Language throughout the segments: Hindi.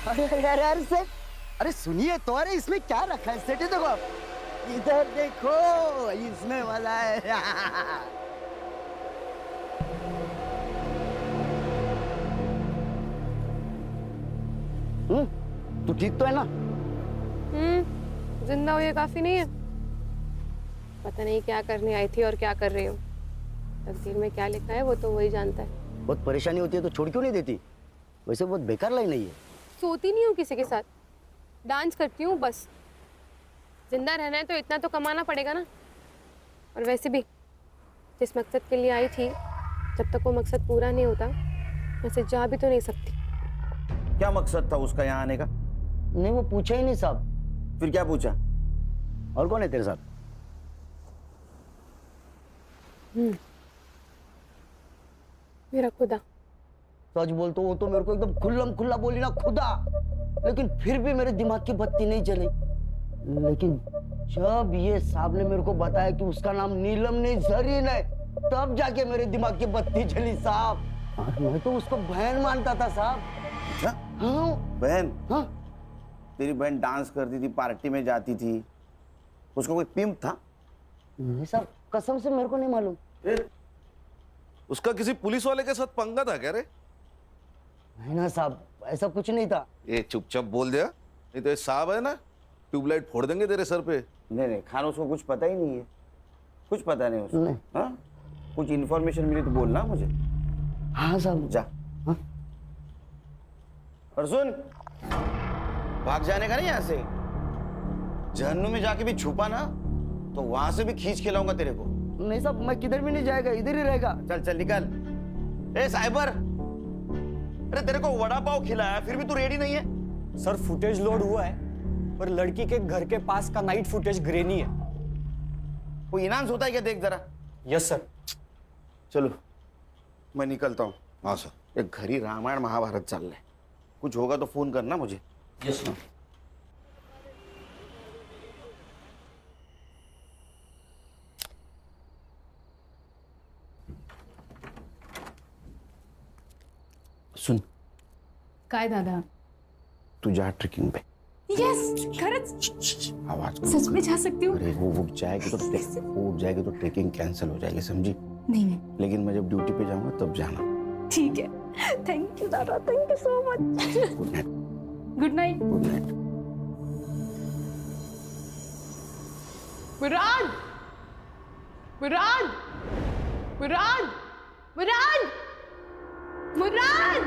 अरे अरे अरे अरे सेठ, अरे सुनिए तो, अरे इसमें क्या रखा है सेठ? देखो आप, इधर देखो, इसमें वाला है। तू ठीक तो है ना? जिंदा हो ये काफी नहीं है। पता नहीं क्या करने आई थी और क्या कर रही हूँ। तकदीर में क्या लिखा है वो तो वही जानता है। बहुत परेशानी होती है तो छोड़ क्यों नहीं देती? वैसे बहुत बेकार लाइन नहीं है। सोती नहीं हूँ किसी के साथ, डांस करती हूँ बस। जिंदा रहना है तो इतना तो कमाना पड़ेगा ना। और वैसे भी जिस मकसद के लिए आई थी, जब तक वो मकसद पूरा नहीं होता वैसे जा भी तो नहीं सकती। क्या मकसद था उसका यहाँ आने का? नहीं, वो पूछा ही नहीं साहब। फिर क्या पूछा? और कौन है तेरे साथ? मेरा खुदा। सच बोल तो वो तो मेरे को एकदम खुल्लम खुल्ला बोली ना, खुदा। लेकिन फिर भी मेरे दिमाग की बत्ती नहीं जली। लेकिन जब ये साहब ने मेरे को बताया कि उसका नाम नीलम नहीं जरीन है, तब जाके मेरे दिमाग की बत्ती जली साहब। और मैं तो उसको बहन मानता था साहब। अच्छा? हाँ बहन? हाँ। तेरी बहन डांस करती थी, पार्टी में जाती थी, उसका कोई पिंप था? नहीं साहब, कसम से मेरे को नहीं मालूम। उसका किसी पुलिस वाले के साथ पंगा था क्या रे? नहीं ना साहब, ऐसा कुछ नहीं था। ये चुपचाप बोल दिया, नहीं तो ये साहब है ना, ट्यूबलाइट फोड़ देंगे तेरे सर पे। नहीं नहीं खान, उसको कुछ पता ही नहीं है, कुछ पता नहीं उसको। नहीं। हाँ? कुछ इन्फॉर्मेशन मिली तो बोलना मुझे। हाँ साहब। जा। हाँ? और सुन, भाग जाने का नहीं यहाँ से। जहन्नुम में जाके भी छुपा ना तो वहां से भी खींच के लाऊंगा तेरे को। नहीं साहब, मैं किधर भी नहीं जाएगा, इधर ही रहेगा। चल चल निकल। ए साइबर, अरे तेरे को वड़ा पाव खिलाया फिर भी तू रेडी नहीं है? सर फुटेज लोड हुआ है, पर लड़की के घर के पास का नाइट फुटेज ग्रेनी है। कोई इनाम होता है क्या? देख जरा। Yes sir. चलो मैं निकलता हूँ। हाँ सर। एक घरी रामायण महाभारत चल रहा है, कुछ होगा तो फोन करना मुझे। Yes sir. सुन, काय दादा? तू जा ट्रेकिंग पे। यस, खरंच आवाज सच में जा सकती हूँ? अरे वो उठ जाएगी तो ट्रेकिंग कैंसिल हो जाएगी, समझी? नहीं नहीं, लेकिन मैं जब ड्यूटी पे जाऊंगा तब जाना। ठीक है। थैंक यू दादा, thank you so much. Good night. Good night. Good night. Murad, Murad, Murad, Murad, Murad.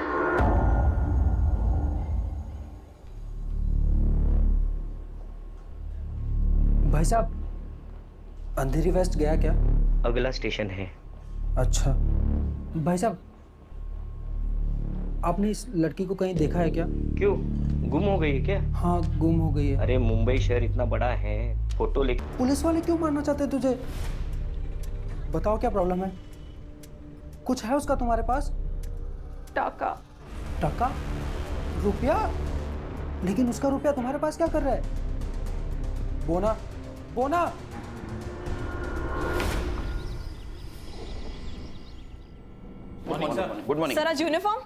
भाई साहब, अंधेरी वेस्ट गया क्या? अगला स्टेशन है। अच्छा भाई साहब, आपने इस लड़की को कहीं देखा है क्या? क्यों, गुम हो गई है क्या? हाँ, गुम हो गई है। अरे मुंबई शहर इतना बड़ा है, फोटो ले। पुलिस वाले क्यों मारना चाहते हैं तुझे? बताओ क्या प्रॉब्लम है? कुछ है उसका तुम्हारे पास? टाका। टका? रुपया? लेकिन उसका रुपया तुम्हारे पास क्या कर रहा है? बोना, बोना। गुड मॉर्निंग सर, आज यूनिफॉर्म?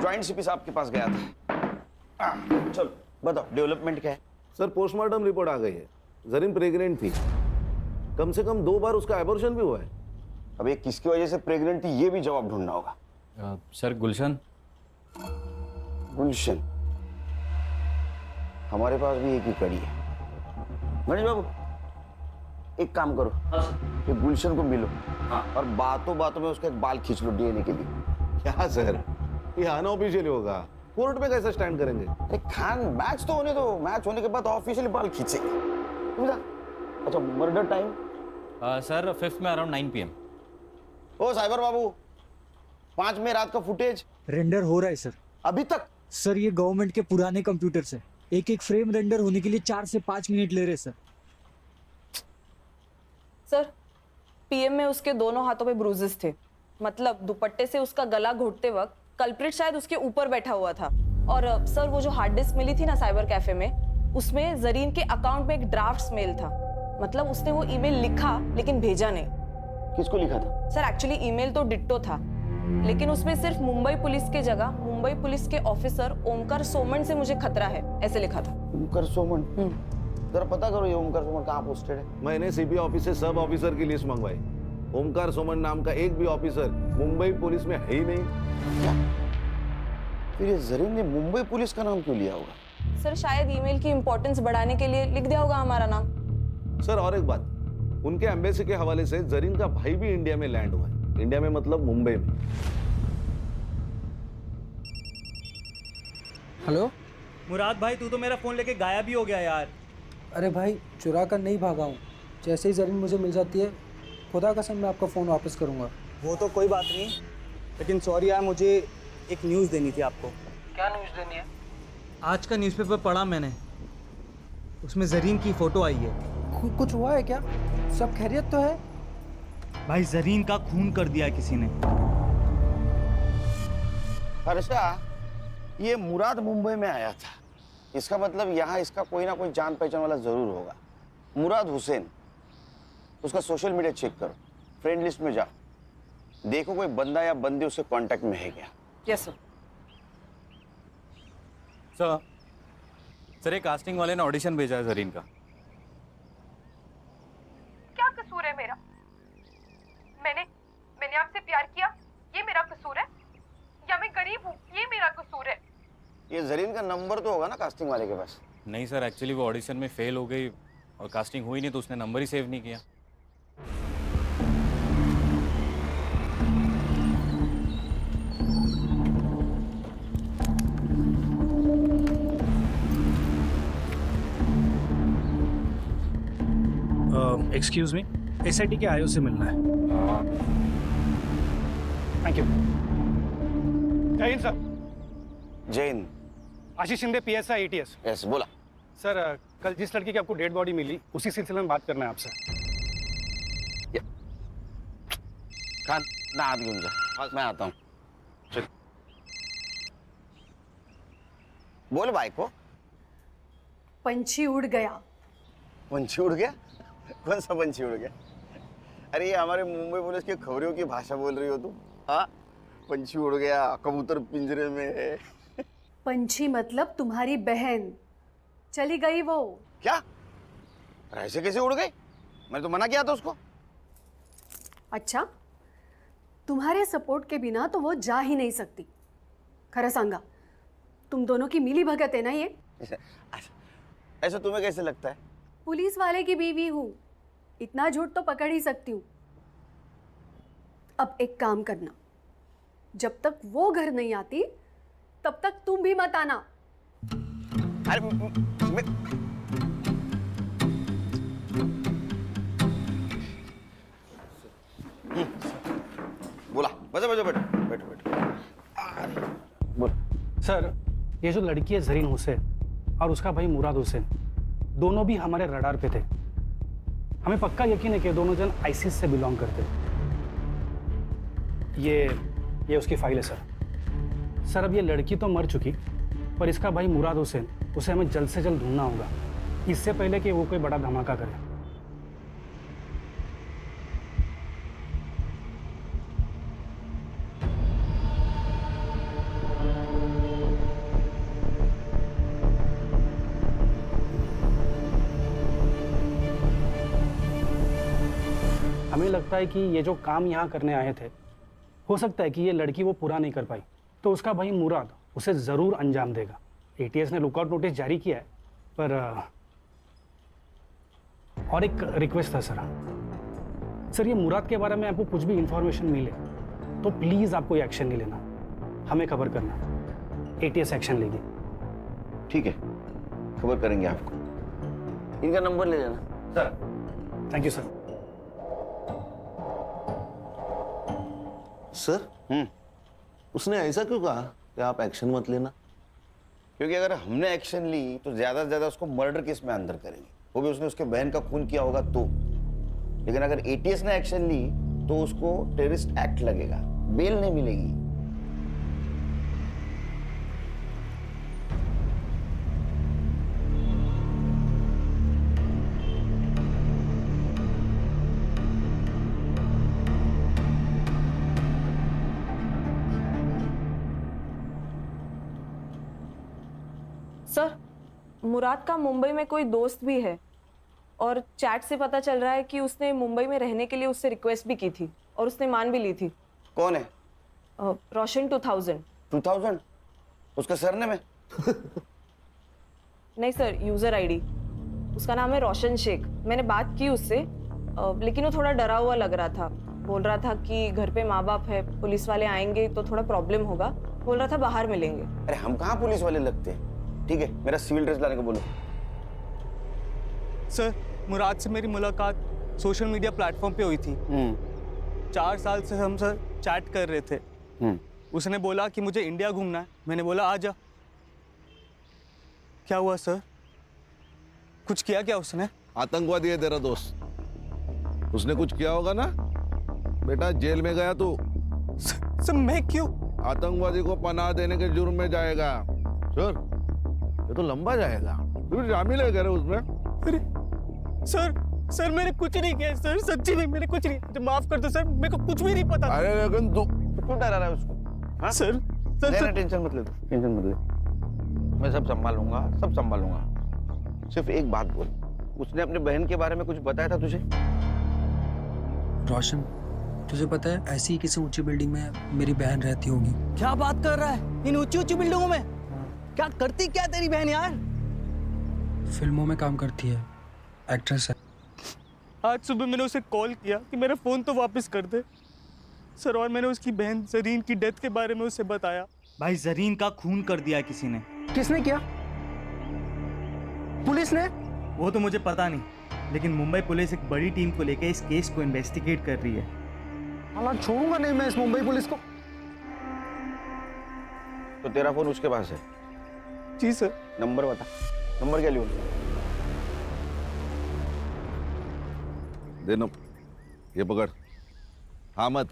ज्वाइंट सीपी साहब के पास गया था। चलो बताओ, डेवलपमेंट क्या है? सर पोस्टमार्टम रिपोर्ट आ गई है, जरीन प्रेग्नेंट थी, कम से कम 2 बार उसका एबॉर्शन भी हुआ है। अब ये किसकी वजह से प्रेग्नेंट थी ये भी जवाब ढूंढना होगा। सर गुलशन। गुलशन, हमारे पास भी एक ही कड़ी है। गणेश बाबू, एक काम करो, ये गुलशन को मिलो और बातों बातों में उसका एक बाल खींच लो डीएनए के लिए। क्या सर, ये अनऑफिशियल होगा, कोर्ट में कैसे स्टैंड करेंगे? अरे खान, मैच तो होने दो, मैच होने के बाद ऑफिशियली बाल खींचेंगे। समझा? अच्छा, मर्डर टाइम? सर 5th में अराउंड 9 PM। ओ साइबर बाबू, 5 में रात का फुटेज रेंडर हो रहा है सर। अभी तक? सर ये गवर्नमेंट के पुराने कंप्यूटर से एक एक फ्रेम रेंडर होने के लिए 4 से 5 मिनट ले रहे सर। सर, पीएम में उसके दोनों हाथों पे ब्रूजेस थे, मतलब दुपट्टे से उसका गला घोटते वक्त कल्प्रिट शायद उसके ऊपर बैठा हुआ था। और सर, वो जो हार्ड डिस्क मिली थी ना साइबर कैफे में, उसमें जरीन के अकाउंट में एक ड्राफ्ट मेल था। मतलब उसने वो ईमेल लिखा लेकिन भेजा नहीं। किसको लिखा था? सर एक्चुअली ईमेल तो डिट्टो था, लेकिन उसमें सिर्फ मुंबई पुलिस के जगह मुंबई पुलिस के ऑफिसर ओमकार सोमन से मुझे खतरा है ऐसे लिखा था। ओमकार सोमन, जरा पता करो ये ओमकार सोमन कहाँ पोस्टेड है। मैंने सीपी ऑफिस से सब ऑफिसर की लिस्ट मंगवाई। ओमकार सोमन नाम का एक भी ऑफिसर मुंबई पुलिस में है ही नहीं। फिर ये जरीन ने मुंबई पुलिस का नाम क्यों लिया होगा? सर शायद ईमेल की इंपॉर्टेंस बढ़ाने के लिए लिख दिया होगा हमारा नाम। सर और एक बात, उनके एम्बेसी के हवाले से जरीन का भाई भी इंडिया में लैंड हुआ है। इंडिया में मतलब मुंबई में। हेलो। मुराद भाई, तू तो मेरा फोन लेके गायब ही हो गया यार। अरे भाई, चुरा कर नहीं भागा हूँ। जैसे ही जरीन मुझे मिल जाती है, खुदा कसम मैं आपका फ़ोन वापस करूँगा। वो तो कोई बात नहीं, लेकिन सॉरी यार, मुझे एक न्यूज़ देनी थी आपको। क्या न्यूज़ देनी है? आज का न्यूज़पेपर पढ़ा मैंने, उसमें जरीन की फ़ोटो आई है। कुछ हुआ है क्या? सब खैरियत तो है? भाई जरीन का खून कर दिया है किसी ने। हर्षा, ये मुराद मुंबई में आया था, इसका मतलब यहाँ इसका कोई ना कोई जान पहचान वाला जरूर होगा। मुराद हुसैन, उसका सोशल मीडिया चेक करो, फ्रेंड लिस्ट में जाओ, देखो कोई बंदा या बंदी उसके कांटेक्ट में है क्या। Yes sir. सर ये कास्टिंग वाले ने ऑडिशन भेजा है जरीन का। क्या कसूर है मेरा? मैंने आपसे प्यार किया, ये मेरा कसूर है? या मैं गरीब हूँ, ये मेरा कसूर है? ये जरीन का नंबर तो होगा ना कास्टिंग वाले के पास। नहीं सर, एक्चुअली वो ऑडिशन में फेल हो गई और कास्टिंग हुई नहीं तो उसने नंबर ही सेव नहीं किया। एक्सक्यूज मी, एसआईटी के आईओ से मिलना है। Thank you. जय हिंद सर। जैन। आशीष शिंदे, पीएसआई एटीएस। यस, बोला। सर कल जिस लड़की की आपको डेड बॉडी मिली, उसी सिलसिले में बात करना है आपसे। खान ना हाथ घेऊन जा, मैं आता हूँ। चल बोल भाई को। पंछी उड़ गया। पंछी उड़ गया? कौन सा पंछी उड़ गया? अरे ये हमारे मुंबई पुलिस के खबरियों की भाषा बोल रही हो तुम? हाँ, पंछी उड़ गया, कबूतर पिंजरे में है। पंछी मतलब तुम्हारी बहन, चली गई वो। क्या? ऐसे कैसे उड़ गई? मैंने तो मना किया था उसको। अच्छा, तुम्हारे सपोर्ट के बिना तो वो जा ही नहीं सकती। खरा सांगा, तुम दोनों की मिली भगत है ना ये? ऐसा तुम्हें कैसे लगता है? पुलिस वाले की बीवी हूँ, इतना झूठ तो पकड़ ही सकती हूँ। अब एक काम करना, जब तक वो घर नहीं आती तब तक तुम भी मत आना। अरे बोला, बजा बजा, बैठो बैठो बैठो। बोल। सर, ये जो लड़की है जरीन हुसैन और उसका भाई मुराद हुसैन, दोनों भी हमारे रडार पे थे। हमें पक्का यकीन है कि दोनों जन आईसिस से बिलोंग करते हैं। ये उसकी फाइल है सर। सर अब ये लड़की तो मर चुकी, पर इसका भाई मुराद हुसैन, उसे हमें जल्द से जल्द ढूंढना होगा, इससे पहले कि वो कोई बड़ा धमाका करे। हमें लगता है कि ये जो काम यहाँ करने आए थे, हो सकता है कि ये लड़की वो पूरा नहीं कर पाई, तो उसका भाई मुराद उसे ज़रूर अंजाम देगा। एटीएस ने लुकआउट नोटिस जारी किया है, पर और एक रिक्वेस्ट था सर, ये मुराद के बारे में आपको कुछ भी इंफॉर्मेशन मिले तो प्लीज़ आपको ये एक्शन नहीं लेना, हमें खबर करना, एटीएस एक्शन लेगी। ठीक है, खबर करेंगे आपको। इनका नंबर ले लेना sir. Thank you sir. Sir, उसने ऐसा क्यों कहा कि आप एक्शन मत लेना? क्योंकि अगर हमने एक्शन ली तो ज्यादा से ज्यादा उसको मर्डर केस में अंदर करेंगे, वो भी उसने उसके बहन का खून किया होगा तो। लेकिन अगर एटीएस ने एक्शन ली तो उसको टेररिस्ट एक्ट लगेगा, बेल नहीं मिलेगी। मुराद का मुंबई में कोई दोस्त भी है और चैट से पता चल रहा है कि उसने मुंबई में रहने के लिए उससे रिक्वेस्ट भी की थी और उसने मान भी ली थी। कौन है? रोशन 2000। 2000? उसका सरनेम है? नहीं सर, यूजर आईडी। उसका नाम है रोशन शेख। मैंने बात की उससे, लेकिन वो थोड़ा डरा हुआ लग रहा था। बोल रहा था कि घर पे माँ बाप है, पुलिस वाले आएंगे तो थोड़ा प्रॉब्लम होगा। बोल रहा था बाहर मिलेंगे। अरे हम कहाँ पुलिस वाले लगते हैं? ठीक है, मेरा सिविल ड्रेस लाने को बोलो। सर, मुराद से मेरी मुलाकात सोशल मीडिया प्लेटफॉर्म पे हुई थी। 4 साल से हम सर चैट कर रहे थे। उसने बोला कि मुझे इंडिया घूमना है। मैंने बोला आ जा। क्या हुआ सर? कुछ किया क्या उसने? आतंकवादी है तेरा दोस्त, उसने कुछ किया होगा ना बेटा। जेल में गया तू। सर मैं क्यों? आतंकवादी को पनाह देने के जुर्म में जाएगा। सर ये तो लंबा जाएगा। तू शामिल है करे उसमें? अरे सर मैंने कुछ नहीं किया सर, सच्ची में मैंने कुछ नहीं। मुझे माफ कर दो सर, मेरे को कुछ भी नहीं पता। अरे लेकिन तू क्यों डरा रहा है उसको? हाँ? सर टेंशन मत ले, टेंशन मत ले। मैं सब संभालूंगा, सब संभालूंगा। सिर्फ एक बात बोल, उसने अपने बहन के बारे में कुछ बताया था तुझे? रोशन, तुझे पता है ऐसी ही किसी ऊंची बिल्डिंग में मेरी बहन रहती होगी। क्या बात कर रहा है? इन ऊंची ऊंची बिल्डिंगों में क्या करती क्या तेरी बहन यार? फिल्मों में काम करती है, एक्ट्रेस है। आज सुबह मैंने उसे कॉल किया कि मेरा फोन तो वापस कर दे सर, और मैंने उसकी बहन जरीन की डेथ के बारे में उसे बताया। भाई जरीन का खून कर दिया किसी ने। किसने किया? पुलिस ने? वो तो मुझे पता नहीं, लेकिन मुंबई पुलिस एक बड़ी टीम को लेकर इस केस को इन्वेस्टिगेट कर रही है। हालांकि छोड़ूंगा नहीं मैं इस मुंबई पुलिस को। तो तेरा फोन उसके पास है? जी सर। नंबर बता, नंबर क्या लियो? देनो, ये पकड़। हाँ मत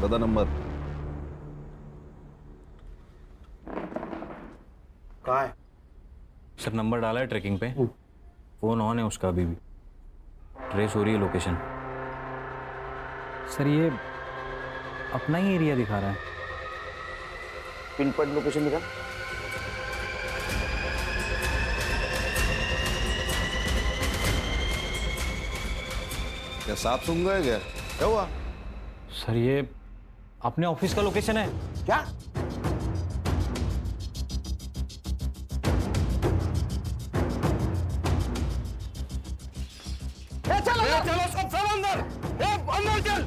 बता नंबर। कहाँ है? सर नंबर डाला है ट्रैकिंग पे, फोन ऑन है उसका अभी भी, ट्रेस हो रही है लोकेशन। सर ये अपना ही एरिया दिखा रहा है। पिन पॉइंट लोकेशन दिखा। क्या सांप सुन गए क्या? क्या हुआ? सर ये अपने ऑफिस का लोकेशन है। क्या? चलो सब अंदर, अंदर चल।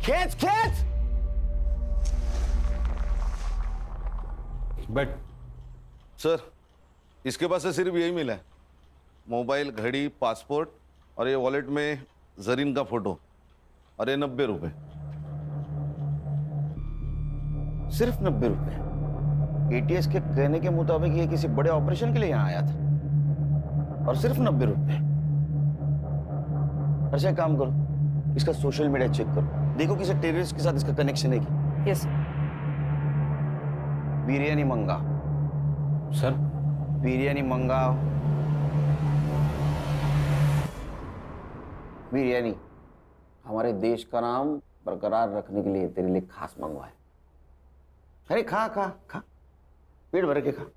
खींच खींच। बट सर इसके पास से सिर्फ यही मिला है, मोबाइल, घड़ी, पासपोर्ट और ये वॉलेट में जरीन का फोटो, और ये 90 रुपए। सिर्फ 90 रुपए? एटीएस के कहने के मुताबिक ये किसी बड़े ऑपरेशन के लिए यहाँ आया था, और सिर्फ 90 रुपए। अच्छा एक काम करो, इसका सोशल मीडिया चेक करो, देखो किसी टेररिस्ट के साथ इसका कनेक्शन है क्या। यस। बिरयानी मंगाओ। सर बिरयानी मंगाओ। बिरयानी हमारे देश का नाम बरकरार रखने के लिए तेरे लिए खास मंगवाए। अरे खा खा खा, पेट भर के खा।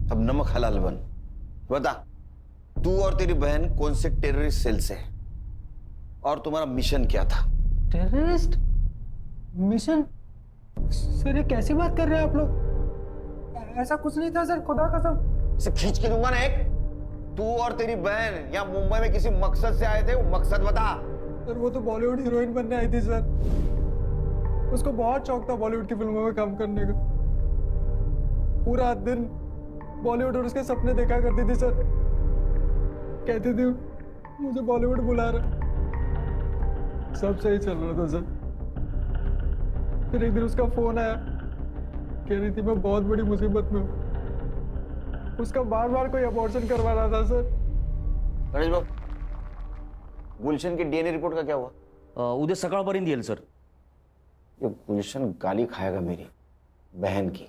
अब नमक हलाल बन। बता, तू और तेरी बहन कौन से टेररिस्ट सेल से है और तुम्हारा मिशन क्या था? Terrorist mission? सर ये कैसी बात कर रहे हैं आप लोग? ऐसा कुछ नहीं था सर, खुदा कसम। इसे खींच के दूंगा ना एक। तू और तेरी बहन यहाँ मुंबई में किसी मकसद से आए थे, वो मकसद बता। सर वो तो बॉलीवुड हीरोइन बनने आई थी सर। उसको बहुत शौक था बॉलीवुड की फिल्मों में काम करने का। पूरा दिन बॉलीवुड और उसके सपने देखा करती थी सर। कहती थी मुझे बॉलीवुड बुला रहा। सब सही चल रहा था सर। फिर एक दिन उसका फोन आया, कह रही थी मैं बहुत बड़ी मुसीबत में हूँ। उसका बार बार कोई अबॉर्शन करवा रहा था सर। गणेश भाऊ, गुलशन की डीएनए रिपोर्ट का क्या हुआ? उद्या सकाळपर्यंत येईल सर। ये गुलशन गाली खाएगा मेरी बहन की।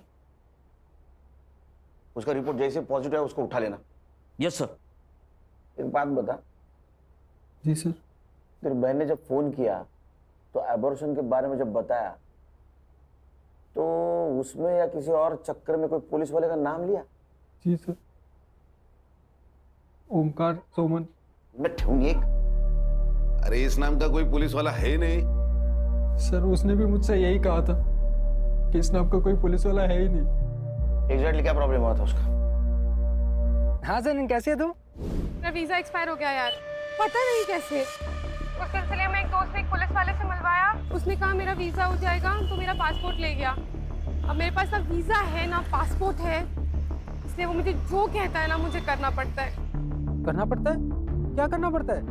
उसका रिपोर्ट जैसे पॉजिटिव है उसको उठा लेना। Yes sir. एक बात बता, जी सर। तेरी बहन ने जब फोन किया तो एबॉर्शन के बारे में जब बताया तो उसमें या किसी और चक्कर में कोई पुलिस वाले का नाम लिया? जी सर। ओमकार सोमन। मैं ठूंगी एक। अरे इस नाम का कोई पुलिस वाला है ही नहीं। सर उसने भी मुझसे यही कहा था कि इस नाम का कोई पुलिस वाला है ही नहीं। एग्जैक्टली क्या प्रॉब्लम हुआ था उसका? हाँ सर, कैसे है तू? मेरा वीजा एक्सपायर हो गया यार, पता नहीं कैसे। उस सिलसिले में एक दोस्त ने एक पुलिस वाले से मिलवाया। उसने कहा मेरा वीजा हो जाएगा, तो मेरा पासपोर्ट ले गया। अब मेरे पास ना वीजा है ना पासपोर्ट है, इसलिए वो मुझे जो कहता है ना मुझे करना पड़ता है। करना पड़ता है? क्या करना पड़ता है?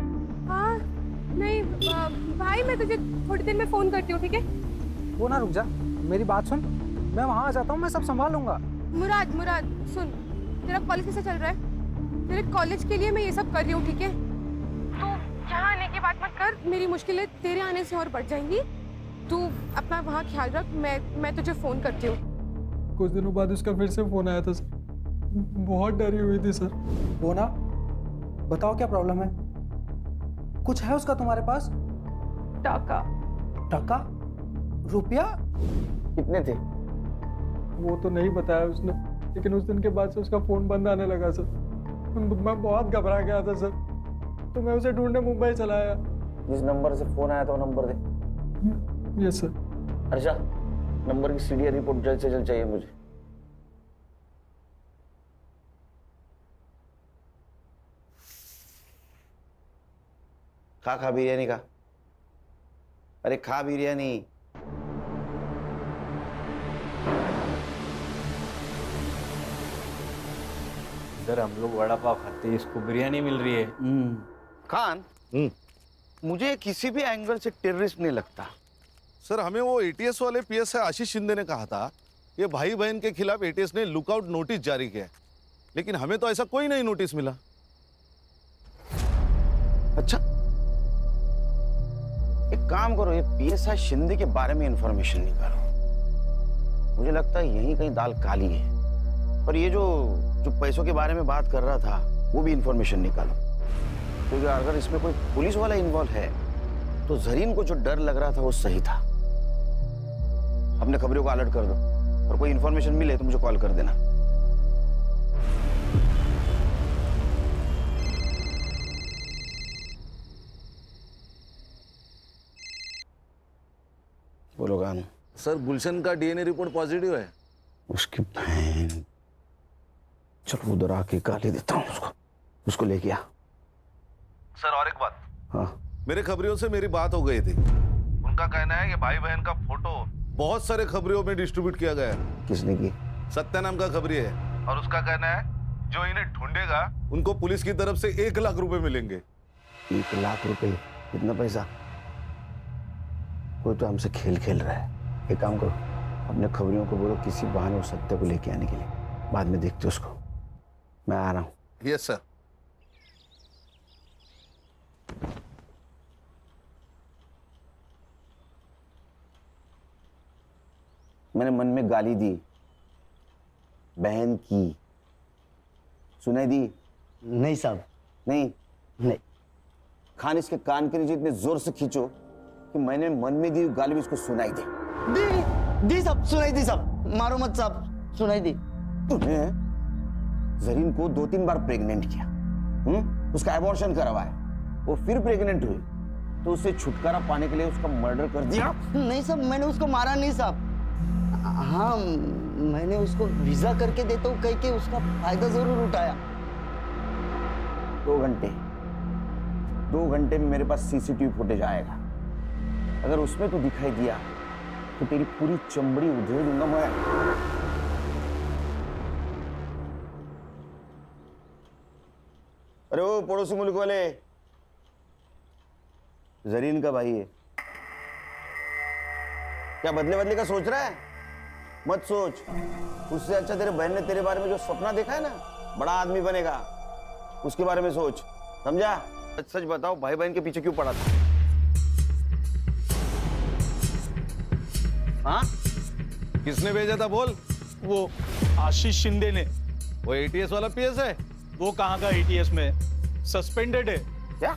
हाँ नहीं भाई, मैं तुझे थोड़ी देर में फोन करती हूँ, ठीक है? वो ना रुक जा, मेरी बात सुन। मैं वहाँ आ जाता हूँ, मैं सब संभाल लूंगा। मुराद सुन, तेरा कॉलेज कैसे चल रहा है? तेरे कॉलेज के लिए मैं ये सब कर रही हूँ, ठीक है? तो यहाँ आने की बात मत कर, मेरी मुश्किलें तेरे आने से और बढ़ जाएंगी। तू अपना वहाँ ख्याल रख, मैं तुझे फोन करती हूँ। कुछ दिनों बाद उसका फिर से फोन आया था सर। बहुत डरी हुई थी सर। वो ना, बताओ क्या प्रॉब्लम है? कुछ है उसका तुम्हारे पास? टाका। टका? रुपया? कितने थे? वो तो नहीं बताया उसने, लेकिन उस दिन के बाद से उसका फोन बंद आने लगा सर। मैं बहुत घबरा गया था सर, तो मैं उसे ढूंढने मुंबई चला आया। जिस नंबर से फोन आया था वो नंबर दे। Yes sir. अच्छा, नंबर की सीडीआर रिपोर्ट जल्द से जल्द चाहिए मुझे। खा बिरयानी का। अरे खा बिरयानी। इधर हम लोग वड़ा पाव खाते हैं, इसको बिरयानी मिल रही है। खान, मुझे किसी भी एंगल से टेररिस्ट नहीं लगता। सर हमें वो एटीएस वाले पीएसआई आशीष शिंदे ने कहा था कि भाई बहन के खिलाफ एटीएस ने लुकआउट नोटिस जारी किया, लेकिन हमें तो ऐसा कोई नहीं नोटिस मिला। अच्छा, एक काम करो, ये पीएसआई शिंदे के बारे में इंफॉर्मेशन निकालो। मुझे लगता है यहीं कहीं दाल काली है। और ये जो पैसों के बारे में बात कर रहा था वो भी इंफॉर्मेशन निकालो, क्योंकि अगर इसमें कोई पुलिस वाला इन्वॉल्व है तो जरीन को जो डर लग रहा था वो सही था। अपने खबरों को अलर्ट कर दो और कोई इंफॉर्मेशन मिले तो मुझे कॉल कर देना। बोलो गान। सर गुलशन का डीएनए रिपोर्ट पॉजिटिव है। उसकी बहन, चलो उधर आके गाली देता हूँ उसको लेके आ। सर और एक बात। हाँ, मेरे खबरियों से मेरी बात हो गई थी। उनका कहना है कि भाई बहन का फोटो बहुत सारे खबरियों में डिस्ट्रीब्यूट किया गया है। किसने की? सत्या नाम का खबरी है, और उसका कहना है जो इन्हें ढूंढेगा उनको पुलिस की तरफ से 1 लाख रुपए मिलेंगे। 1 लाख रुपए? कितना पैसा? कोई तो हमसे खेल खेल रहा है। एक काम करो, अपने खबरियों को बोलो किसी बहाने उस सत्य को लेके आने के लिए, बाद में देखते उसको। मैं आ रहा हूँ। Yes sir. मैंने मन में गाली दी बहन की, सुनाई दी? नहीं साहब। नहीं। खान, इसके कान के नीचे इतने जोर से खींचो कि मैंने मन में दी गाली भी इसको सुनाई दे। दी साहब, सुनाई दी साहब। मारो मत साहब, सुनाई दी। तूने जरीन को 2-3 बार प्रेग्नेंट किया, उसका एबॉर्शन करवाया, वो फिर प्रेग्नेंट हुई तो उससे छुटकारा पाने के लिए उसका मर्डर कर दिया? नहीं साहब, मैंने उसको मारा नहीं साहब। हाँ, मैंने उसको वीजा करके देता हूँ कह के उसका फायदा जरूर उठाया। 2 घंटे 2 घंटे में मेरे पास सीसीटीवी फुटेज आएगा। अगर उसमें तू दिखाई दिया तो तेरी पूरी चमड़ी उधेड़ दूंगा मैं। अरे वो पड़ोसी मुल्क वाले, जरीन का भाई है क्या? बदले बदले का सोच रहा है? मत सोच। उससे अच्छा तेरे बहन ने तेरे बारे में जो सपना देखा है ना, बड़ा आदमी बनेगा, उसके बारे में सोच, समझा? सच बताओ, भाई बहन के पीछे क्यों पड़ा था? हाँ? किसने भेजा था बोल? वो आशीष शिंदे ने। वो एटीएस वाला पीएस है? वो कहाँ का एटीएस में, सस्पेंडेड है। क्या?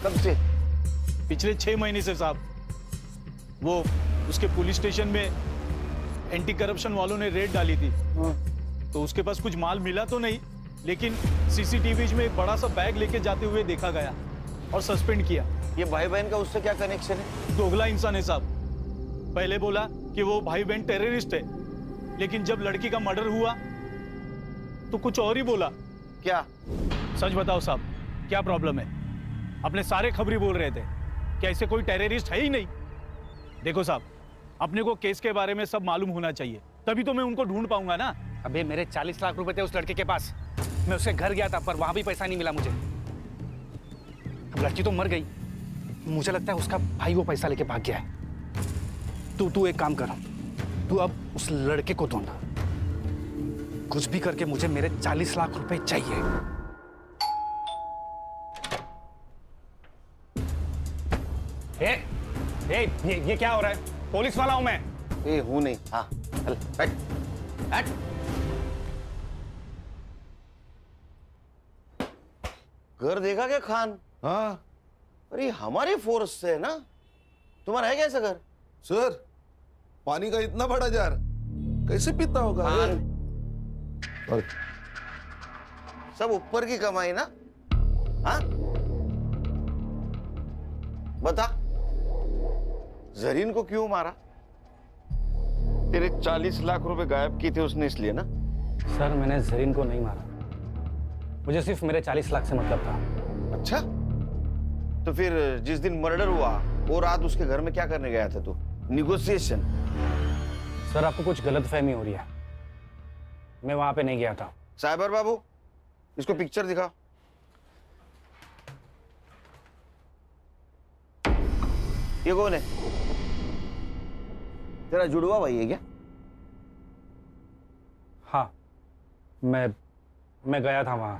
कब से? पिछले 6 महीने से साहब। वो उसके पुलिस स्टेशन में एंटी करप्शन वालों ने रेड डाली थी। तो उसके पास कुछ माल मिला तो नहीं, लेकिन सीसीटीवी में एक बड़ा सा बैग लेके जाते हुए देखा गया और सस्पेंड किया। ये भाई बहन का उससे क्या कनेक्शन है? दोगला इंसान है साहब। पहले बोला कि वो भाई बहन टेररिस्ट है, लेकिन जब लड़की का मर्डर हुआ तो कुछ और ही बोला। क्या? सच बताओ साहब, क्या प्रॉब्लम है? अपने सारे खबरी बोल रहे थे कि ऐसे कोई टेररिस्ट है ही नहीं। देखो साहब, अपने को केस के बारे में सब मालूम होना चाहिए, तभी तो मैं उनको ढूंढ पाऊंगा ना। अबे मेरे 40 लाख रुपए थे उस लड़के के पास। मैं उसके घर गया था, पर वहां भी पैसा नहीं मिला मुझे। अब लड़की तो मर गई, मुझे लगता है उसका भाई वो पैसा लेके भाग गया है। तू एक काम कर, तू अब उस लड़के को ढूंढ, कुछ भी करके मुझे मेरे 40 लाख रुपए चाहिए। ये क्या हो रहा है? पुलिस वाला हूं मैं। ए हूं नहीं। हाँ चल बैठ बैठ। घर देखा क्या खान? हाँ अरे हमारे फोर्स से है ना। तुम्हारा है क्या ऐसा घर? सर, पानी का इतना बड़ा जार कैसे पीता होगा? और सब ऊपर की कमाई ना। हाँ बता, जरीन को क्यों मारा? तेरे 40 लाख रुपए गायब किए थे उसने, इसलिए ना? सर, मैंने जरीन को नहीं मारा, मुझे सिर्फ मेरे 40 लाख से मतलब था। अच्छा, तो फिर जिस दिन मर्डर हुआ वो रात उसके घर में क्या करने गया था तू? निगोशिएशन? सर, आपको कुछ गलतफहमी हो रही है, मैं वहां पे नहीं गया था। साइबर बाबू, इसको पिक्चर दिखाओ। ये कौन है? तेरा जुड़वा भाई है क्या? हाँ, मैं गया था वहां।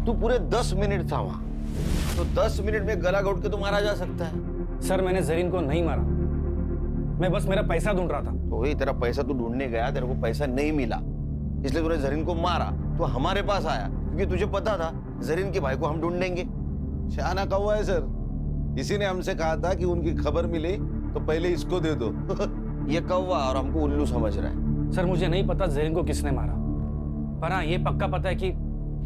तू पूरे 10 मिनट था वहां, तो 10 मिनट में गला घोट के तो मारा जा सकता है। सर, मैंने जरीन को नहीं मारा, मैं बस मेरा पैसा ढूंढ रहा था। तो वही तेरा पैसा तू ढूंढने गया, तेरे को पैसा नहीं मिला, इसलिए तूने जरीन को मारा। तो हमारे पास आया क्योंकि तुझे पता था जरीन के भाई को हम ढूंढेंगे। शाना कौवा है सर, इसी ने हमसे कहा था कि उनकी खबर मिले तो पहले इसको दे दो। ये कौवा और हमको उल्लू समझ रहा है। सर, मुझे नहीं पता जरीन को किसने मारा, पर हाँ ये पक्का पता है कि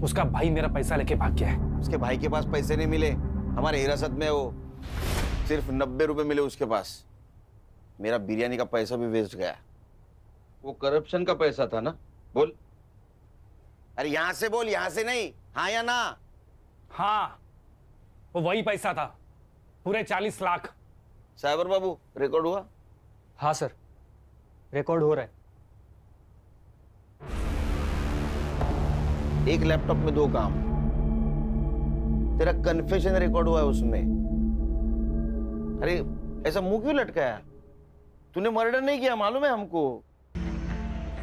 उसका भाई मेरा पैसा लेके भाग गया है। उसके भाई के पास पैसे नहीं मिले, हमारे हिरासत में वो सिर्फ 90 रुपए मिले उसके पास। मेरा बिरयानी का पैसा भी वेस्ट गया। वो करप्शन का पैसा था ना? बोल। अरे यहां से बोल, यहां से नहीं। हाँ या ना? हाँ, वो वही पैसा था, पूरे 40 लाख। साइबर बाबू, रिकॉर्ड हुआ? हाँ सर, रिकॉर्ड हो रहा है। एक लैपटॉप में 2 काम। तेरा कन्फेशन रिकॉर्ड हुआ है उसमें। अरे ऐसा मुंह क्यों लटकाया? तूने मर्डर नहीं किया, मालूम है हमको।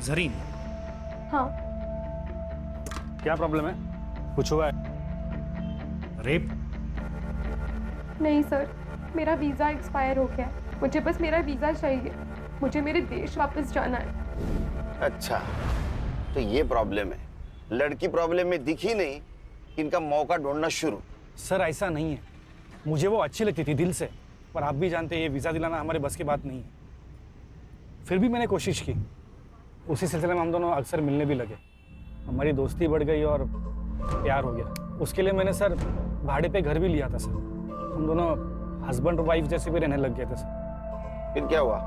जरीन, हाँ, क्या प्रॉब्लम है? कुछ हुआ है? रेप? नहीं सर, मेरा वीज़ा एक्सपायर हो गया है, मुझे बस मेरा वीज़ा चाहिए, मुझे मेरे देश वापस जाना है। अच्छा, तो ये प्रॉब्लम है। लड़की प्रॉब्लम में दिखी नहीं, इनका मौका ढूंढना शुरू। सर, ऐसा नहीं है, मुझे वो अच्छी लगती थी दिल से, पर आप भी जानते हैं ये वीज़ा दिलाना हमारे बस की बात नहीं है। फिर भी मैंने कोशिश की, उसी सिलसिले में हम दोनों अक्सर मिलने भी लगे, हमारी दोस्ती बढ़ गई और प्यार हो गया। उसके लिए मैंने सर भाड़े पे घर भी लिया था सर, हम दोनों हस्बैंड और वाइफ जैसे भी रहने लग गए थे सर। फिर क्या हुआ?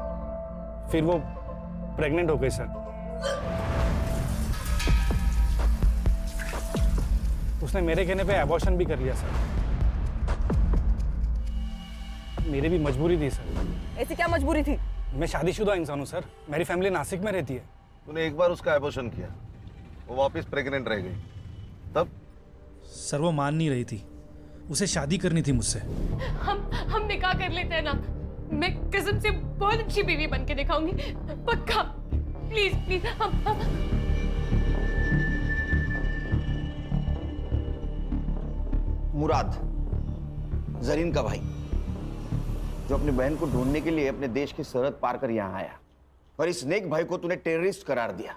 फिर वो प्रेग्नेंट हो गई सर। उसने मेरे कहने पे एबॉर्शन भी कर लिया सर। मेरी भी मजबूरी थी सर। ऐसी क्या मजबूरी थी? मैं शादीशुदा इंसान हूँ सर, मेरी फैमिली नासिक में रहती है। तूने एक बार उसका एबॉर्शन किया, वो वापस प्रेग्नेंट रह गई, तब? सर वो मान नहीं रही थी, उसे शादी करनी थी मुझसे। हम निकाह कर लेते हैं ना, मैं कसम से बहुत अच्छी बीवी बन के दिखाऊंगी, पक्का। प्लीज प्लीज हम मुराद, जरीन का भाई, जो अपनी बहन को ढूंढने के लिए अपने देश की सरहद पार कर यहां आया, और इस नेक भाई को तूने टेररिस्ट करार दिया।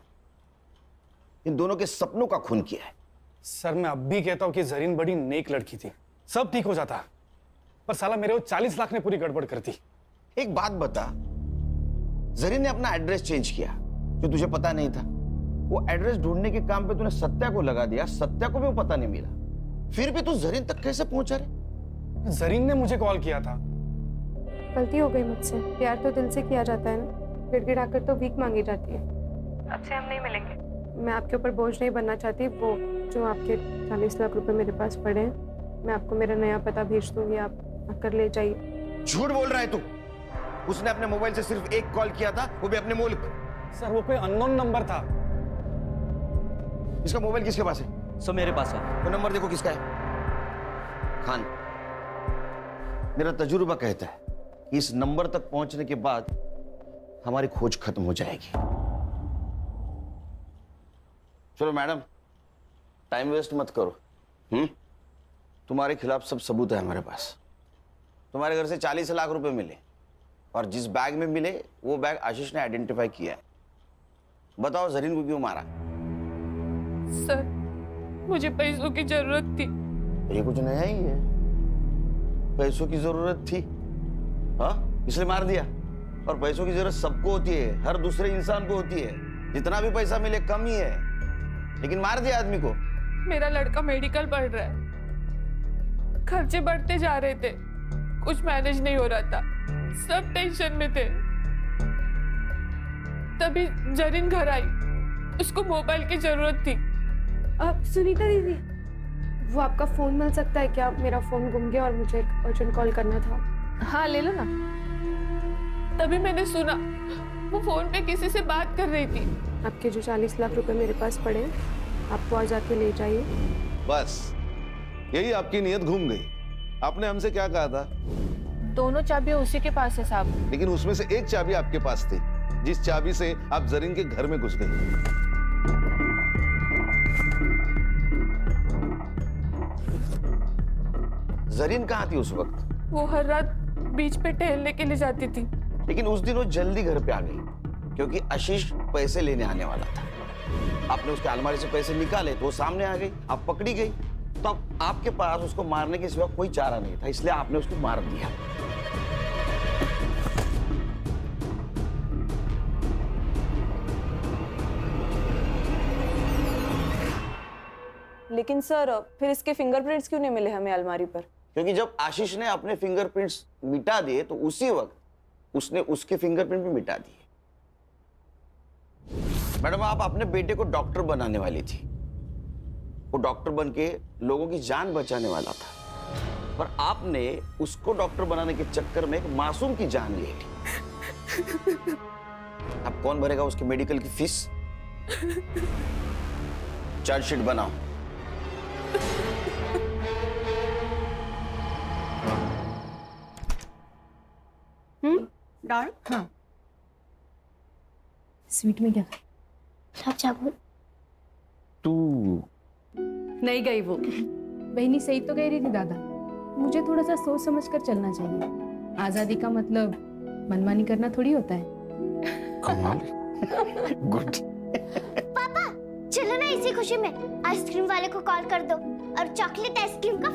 इन दोनों के सपनों का खून किया है। सर मैं अब भी कहता हूँ कि जरीन बड़ी नेक लड़की थी, सब ठीक हो जाता, पर साला मेरे वो 40 लाख ने पूरी गड़बड़ कर दी। एक बात बता, जरीन ने अपना एड्रेस चेंज किया जो तुझे पता नहीं था। वो एड्रेस ढूंढने के काम पे तूने सत्या को लगा दिया, सत्या को भी वो पता नहीं मिला, फिर भी तू जरीन तक कैसे पहुंचा रे? जरीन ने मुझे कॉल किया था। गलती हो गई मुझसे, प्यार तो दिल से किया जाता है ना, गिड़गिड़ाकर तो भीख मांगी जाती है। अब से हम नहीं मिलेंगे। मैं आपके ऊपर बोझ नहीं बनना चाहती, वो जो आपके 40 लाख रुपए मेरे पास पड़े हैं, मैं आपको मेरा नया पता भेज दूंगी, आप आकर ले जाइए। झूठ बोल रहा है तू। उसने अपने मोबाइल से सिर्फ एक कॉल किया था, वो भी अपने मुल्क। सर वो कोई अननोन नंबर था। इसका मोबाइल किसके पास है? सर मेरे पास है। वो नंबर देखो किसका है। खान, मेरा तजुर्बा कहता है कि इस नंबर तक पहुंचने के बाद हमारी खोज खत्म हो जाएगी। चलो मैडम, टाइम वेस्ट मत करो। तुम्हारे खिलाफ सब सबूत है हमारे पास। तुम्हारे घर से 40 लाख रुपए मिले, और जिस बैग में मिले वो बैग आशीष ने आइडेंटिफाई किया है। बताओ जरीन को क्यों मारा? सर मुझे पैसों की जरूरत थी। ये कुछ नया ही है, पैसों की जरूरत थी, हाँ इसलिए मार दिया। और पैसों की जरूरत सबको होती है, हर दूसरे इंसान को होती है। जितना भी पैसा मिले कम ही है, लेकिन मार दिया आदमी को। मेरा लड़का मेडिकल पढ़ रहा है, खर्चे बढ़ते जा रहे थे, कुछ मैनेज नहीं हो रहा था, सब टेंशन में थे। तभी जरीन घर आई, उसको मोबाइल की जरूरत थी। अब सुनीता दीदी, वो आपका फोन मिल सकता है क्या? मेरा फोन गुम गया और मुझे एक अर्जेंट कॉल करना था। हाँ ले लो ना। तभी मैंने सुना वो फोन पे किसी से बात कर रही थी। आपके जो 40 लाख रुपए मेरे पास पड़े हैं, आप वहां जाके ले जाइए। बस यही आपकी नीयत घूम गई। आपने हमसे क्या कहा था? दोनों चाबियां उसी के पास है साहब। लेकिन उसमें से एक चाबी आपके पास थी, जिस चाबी से आप जरीन के घर में घुस गई। जरीन कहाँ थी उस वक्त? वो हर रात बीच पे टहलने के लिए जाती थी। लेकिन उस दिन वो जल्दी घर पे आ गई, क्योंकि आशीष पैसे लेने आने वाला था। आपने उसके अलमारी से पैसे निकाले तो वो सामने आ गई, आप पकड़ी गई। तो अब आपके पास उसको मारने के सिवा कोई चारा नहीं था, इसलिए आपने उसको मार दिया। लेकिन सर फिर इसके फिंगरप्रिंट्स क्यों नहीं मिले हमें अलमारी पर? क्योंकि जब आशीष ने अपने फिंगरप्रिंट्स मिटा दिए तो उसी वक्त उसने उसके फिंगरप्रिंट भी मिटा दिए। मैडम, आप अपने बेटे को डॉक्टर बनाने वाली थी। वो डॉक्टर बन के लोगों की जान बचाने वाला था, पर आपने उसको डॉक्टर बनाने के चक्कर में एक मासूम की जान ले ली। अब कौन भरेगा उसके मेडिकल की फीस? चार्जशीट बनाओ। डाल। हाँ। स्वीट में क्या? गुलाब जामुन। तू नहीं गई वो। बहनी सही तो कह रही थी दादा, मुझे थोड़ा सा सोच समझ कर चलना चाहिए। आजादी का मतलब मनमानी करना थोड़ी होता है। कमाल। गुड। पापा चलो ना, इसी खुशी में आइसक्रीम वाले को कॉल कर दो और चॉकलेट आइसक्रीम का